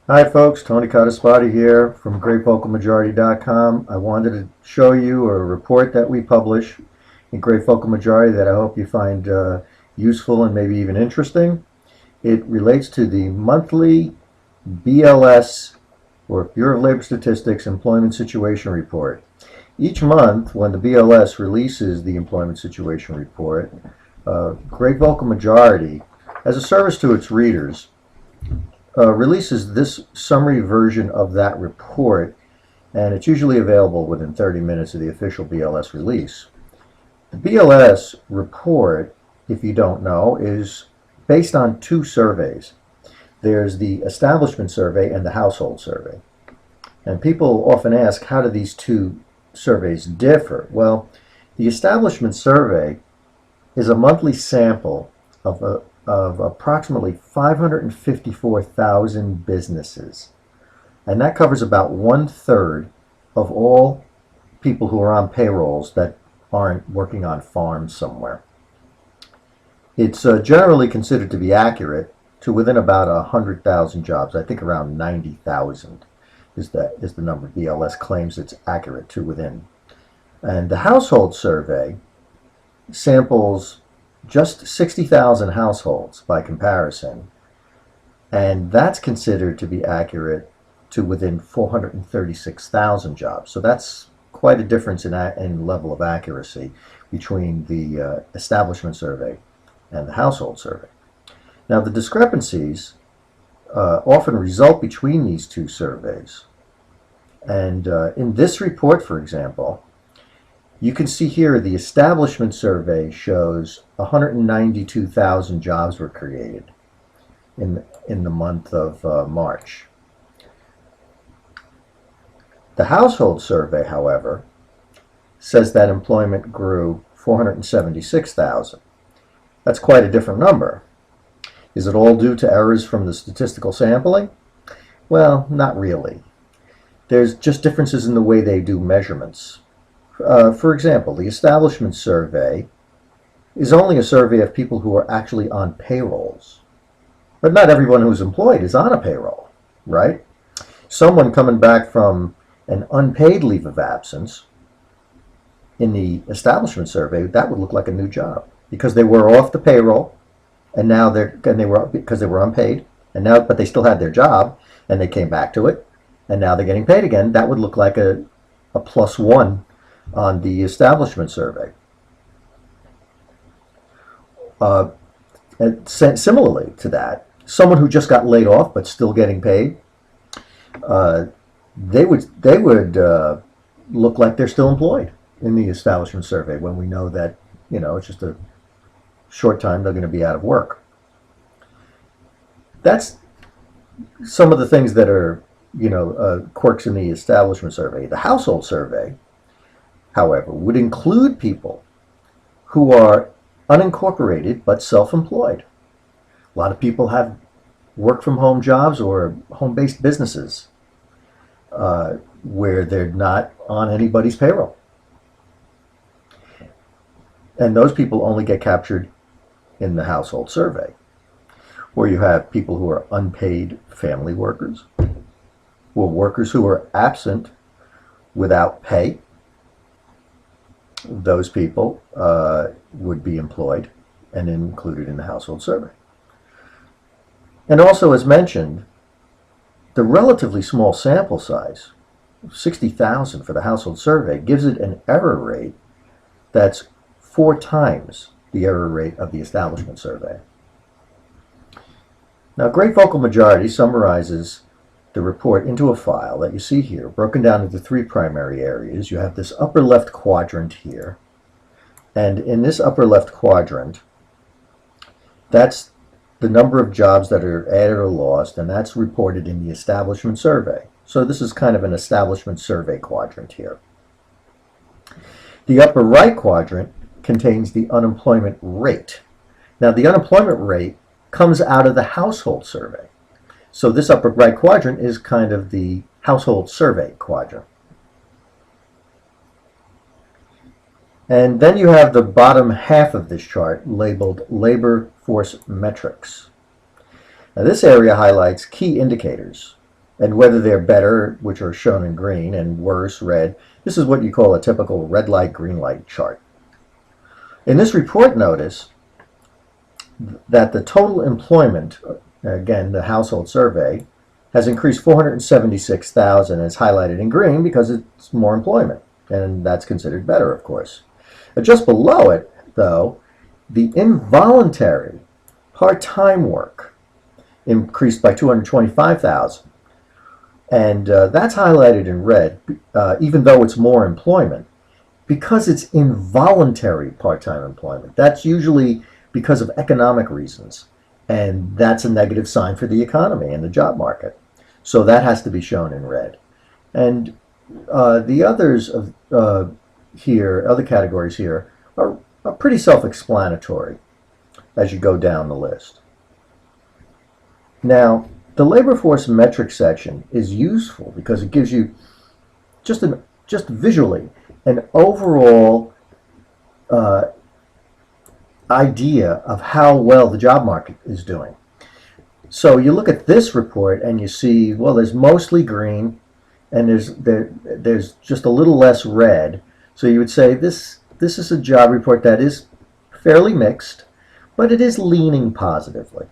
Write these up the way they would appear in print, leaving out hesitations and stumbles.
Hi folks, Tony Cottaspati here from GreatVocalMajority.com. I wanted to show you a report that we publish in Great Vocal Majority that I hope you find useful and maybe even interesting. It relates to the monthly BLS, or Bureau of Labor Statistics, Employment Situation Report. Each month, when the BLS releases the Employment Situation Report, Great Vocal Majority, as a service to its readers, releases this summary version of that report, and it's usually available within 30 minutes of the official BLS release. The BLS report, if you don't know, is based on two surveys. There's the Establishment Survey and the Household Survey. And people often ask, how do these two surveys differ? Well, the Establishment Survey is a monthly sample of approximately 554,000 businesses. And that covers about 1/3 of all people who are on payrolls that aren't working on farms somewhere. It's generally considered to be accurate to within about 100,000 jobs. I think around 90,000 is the number BLS claims it's accurate to within. And the Household Survey samples just 60,000 households by comparison, and that's considered to be accurate to within 436,000 jobs. So that's quite a difference in level of accuracy between the Establishment Survey and the Household Survey. Now, the discrepancies often result between these two surveys. And in this report, for example, you can see here the Establishment Survey shows 192,000 jobs were created in the month of March. The Household Survey, however, says that employment grew 476,000. That's quite a different number. Is it all due to errors from the statistical sampling? Well, not really. There's just differences in the way they do measurements. For example, the Establishment Survey is only a survey of people who are actually on payrolls. But not everyone who's employed is on a payroll, right? Someone coming back from an unpaid leave of absence in the Establishment Survey, that would look like a new job because they were off the payroll and now because they were unpaid, and now but they still had their job and they came back to it and now they're getting paid again. That would look like a +1 on the Establishment Survey. And similarly to that, someone who just got laid off but still getting paid, they would look like they're still employed in the Establishment Survey when we know that it's just a short time they're going to be out of work. That's some of the things that are quirks in the Establishment Survey. The Household Survey, however, would include people who are unincorporated but self-employed. A lot of people have work-from-home jobs or home-based businesses where they're not on anybody's payroll. And those people only get captured in the Household Survey, where you have people who are unpaid family workers, or workers who are absent without pay. Those people would be employed and included in the Household Survey. And also, as mentioned, the relatively small sample size, 60,000 for the Household Survey, gives it an error rate that's 4 times the error rate of the Establishment Survey. Now, Great Vocal Majority summarizes the report into a file that you see here, broken down into 3 primary areas. You have this upper left quadrant here, and in this upper left quadrant, that's the number of jobs that are added or lost, and that's reported in the Establishment Survey. So this is kind of an Establishment Survey quadrant here. The upper right quadrant contains the unemployment rate. Now, the unemployment rate comes out of the Household Survey. So this upper right quadrant is kind of the Household Survey quadrant. And then you have the bottom half of this chart labeled Labor Force Metrics. Now, this area highlights key indicators and whether they're better, which are shown in green, and worse, red. This is what you call a typical red light, green light chart. In this report, notice that the total employment, again, the household survey, has increased 476,000, and it's highlighted in green because it's more employment, and that's considered better, of course. Just below it, though, the involuntary part-time work increased by 225,000, and that's highlighted in red, even though it's more employment, because it's involuntary part-time employment. That's usually because of economic reasons, and that's a negative sign for the economy and the job market. So that has to be shown in red. And the others of here, other categories here, are pretty self-explanatory as you go down the list. Now, the labor force metric section is useful because it gives you just visually an overall idea of how well the job market is doing. So you look at this report and you see, well, there's mostly green, and there's just a little less red. So you would say this is a job report that is fairly mixed, but it is leaning positively.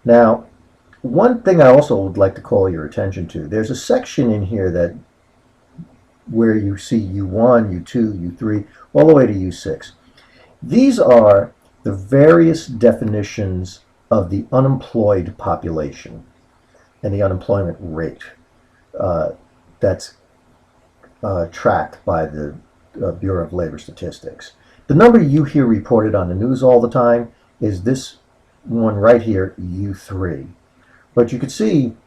Now, one thing I also would like to call your attention to, there's a section in here where you see U1, U2, U3, all the way to U6. These are the various definitions of the unemployed population and the unemployment rate that's tracked by the Bureau of Labor Statistics. The number you hear reported on the news all the time is this one right here, U3. But you can see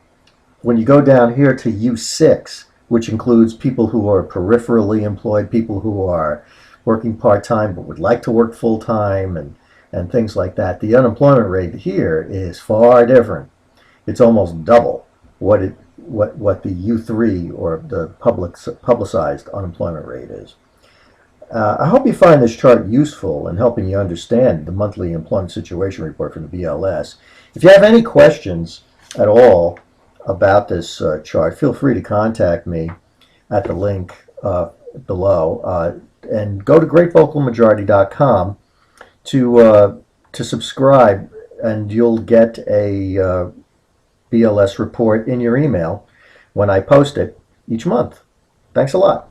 when you go down here to U6, which includes people who are peripherally employed, people who are working part-time but would like to work full-time, and things like that. The unemployment rate here is far different. It's almost double what the U3 or the publicized unemployment rate is. I hope you find this chart useful in helping you understand the monthly employment situation report from the BLS. If you have any questions at all about this chart, feel free to contact me at the link below, and go to greatvocalmajority.com to subscribe, and you'll get a BLS report in your email when I post it each month. Thanks a lot.